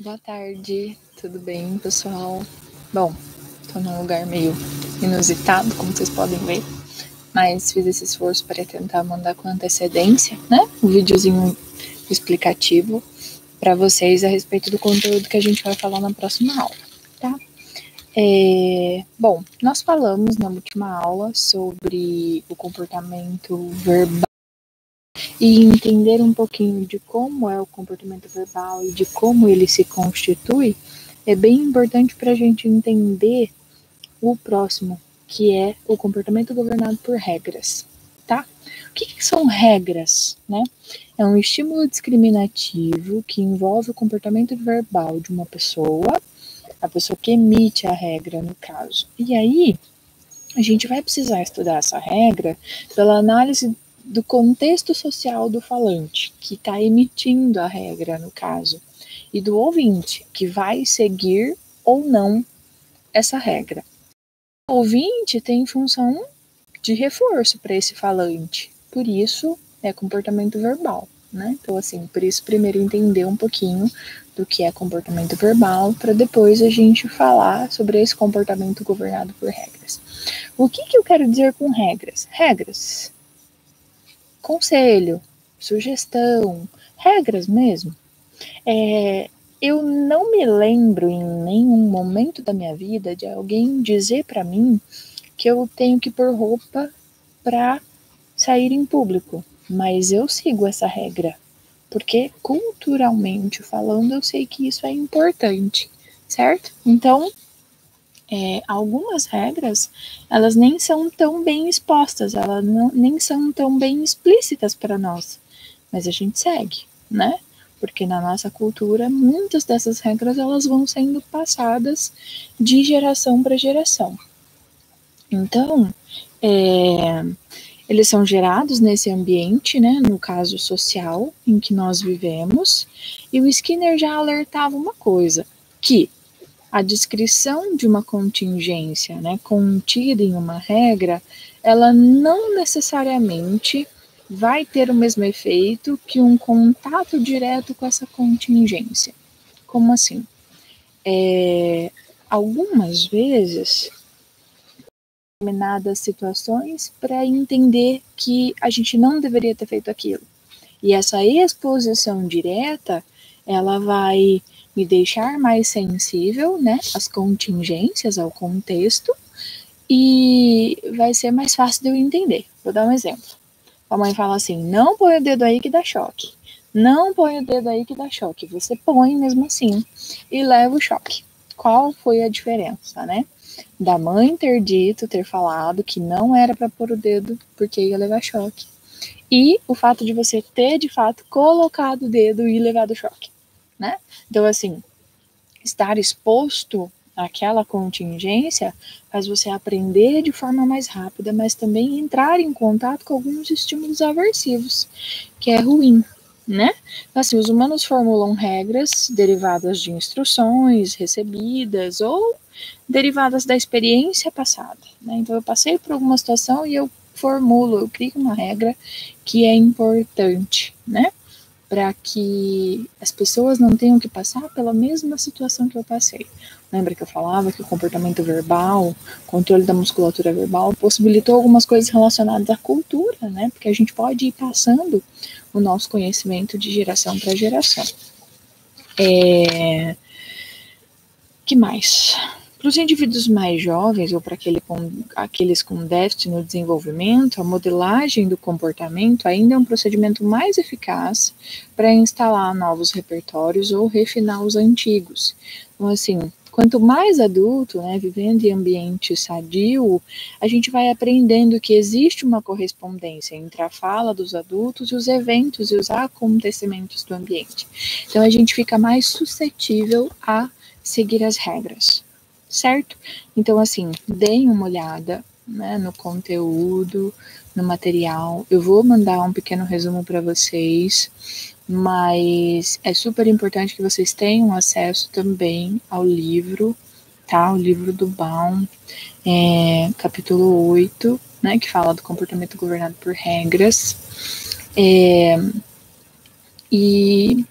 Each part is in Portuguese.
Boa tarde, tudo bem, pessoal? Bom, tô num lugar meio inusitado, como vocês podem ver, mas fiz esse esforço para tentar mandar com antecedência, né? Um videozinho explicativo para vocês a respeito do conteúdo que a gente vai falar na próxima aula, tá? Bom, nós falamos na última aula sobre o comportamento verbal e entender um pouquinho de como é o comportamento verbal e de como ele se constitui, é bem importante para a gente entender o próximo, que é o comportamento governado por regras, tá? O que são regras, né? É um estímulo discriminativo que envolve o comportamento verbal de uma pessoa, a pessoa que emite a regra, no caso. E aí, a gente vai precisar estudar essa regra pela análise do contexto social do falante, que está emitindo a regra, no caso, e do ouvinte, que vai seguir ou não essa regra. O ouvinte tem função de reforço para esse falante, por isso é comportamento verbal, né? Então, assim, por isso primeiro entender um pouquinho do que é comportamento verbal, para depois a gente falar sobre esse comportamento governado por regras. O que eu quero dizer com regras? Regras, conselho, sugestão, regras mesmo. Eu não me lembro em nenhum momento da minha vida de alguém dizer para mim que eu tenho que pôr roupa para sair em público, mas eu sigo essa regra, porque culturalmente falando eu sei que isso é importante, certo? Então, algumas regras, elas nem são tão bem expostas, elas nem são tão bem explícitas para nós, mas a gente segue, né? Porque na nossa cultura, muitas dessas regras, elas vão sendo passadas de geração para geração. Então, eles são gerados nesse ambiente, né, no caso social, em que nós vivemos, e o Skinner já alertava uma coisa, que a descrição de uma contingência, né, contida em uma regra, ela não necessariamente vai ter o mesmo efeito que um contato direto com essa contingência. Como assim? Algumas vezes, determinadas situações para entender que a gente não deveria ter feito aquilo. E essa exposição direta, ela vai me deixar mais sensível, né, às contingências, ao contexto, e vai ser mais fácil de eu entender. Vou dar um exemplo. A mãe fala assim, não põe o dedo aí que dá choque. Não põe o dedo aí que dá choque. Você põe mesmo assim e leva o choque. Qual foi a diferença, né? Da mãe ter dito, ter falado que não era para pôr o dedo porque ia levar choque. E o fato de você ter, de fato, colocado o dedo e levado choque, né? Então, assim, estar exposto àquela contingência faz você aprender de forma mais rápida, mas também entrar em contato com alguns estímulos aversivos, que é ruim, né? Então, assim, os humanos formulam regras derivadas de instruções recebidas ou derivadas da experiência passada, né? Então, eu passei por alguma situação e eu crio uma regra que é importante, né? Para que as pessoas não tenham que passar pela mesma situação que eu passei. Lembra que eu falava que o comportamento verbal, controle da musculatura verbal, possibilitou algumas coisas relacionadas à cultura, né? Porque a gente pode ir passando o nosso conhecimento de geração para geração. Que mais? Para os indivíduos mais jovens ou para aqueles com déficit no desenvolvimento, a modelagem do comportamento ainda é um procedimento mais eficaz para instalar novos repertórios ou refinar os antigos. Então, assim, quanto mais adulto, né, vivendo em ambiente sadio, a gente vai aprendendo que existe uma correspondência entre a fala dos adultos e os eventos e os acontecimentos do ambiente. Então, a gente fica mais suscetível a seguir as regras, certo? Então, assim, deem uma olhada, né, no conteúdo, no material. Eu vou mandar um pequeno resumo para vocês, mas é super importante que vocês tenham acesso também ao livro, tá? O livro do Baum, capítulo 8, né, que fala do comportamento governado por regras. E,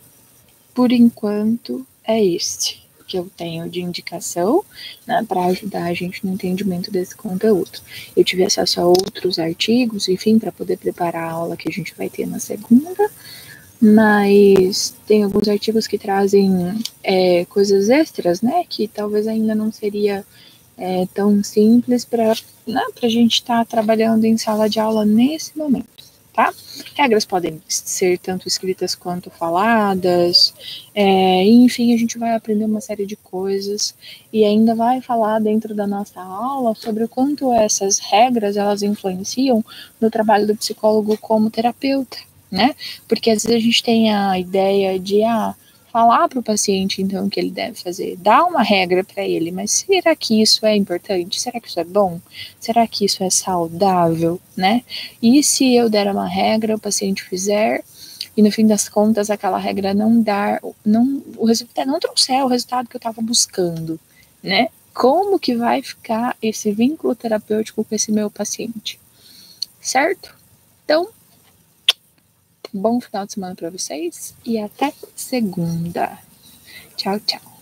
por enquanto, é este que eu tenho de indicação, né, para ajudar a gente no entendimento desse conteúdo. Eu tive acesso a outros artigos, enfim, para poder preparar a aula que a gente vai ter na segunda, mas tem alguns artigos que trazem coisas extras, né, que talvez ainda não seria tão simples para, né, a gente estar trabalhando em sala de aula nesse momento, tá? Regras podem ser tanto escritas quanto faladas, enfim, a gente vai aprender uma série de coisas e ainda vai falar dentro da nossa aula sobre o quanto essas regras elas influenciam no trabalho do psicólogo como terapeuta, né? Porque às vezes a gente tem a ideia de falar para o paciente, então, o que ele deve fazer, dar uma regra para ele, mas será que isso é importante? Será que isso é bom? Será que isso é saudável, né? E se eu der uma regra, o paciente fizer, e no fim das contas aquela regra não dar, o resultado não trouxer o resultado que eu estava buscando, né? Como que vai ficar esse vínculo terapêutico com esse meu paciente? Certo? Então, bom final de semana para vocês e até segunda. Tchau, tchau.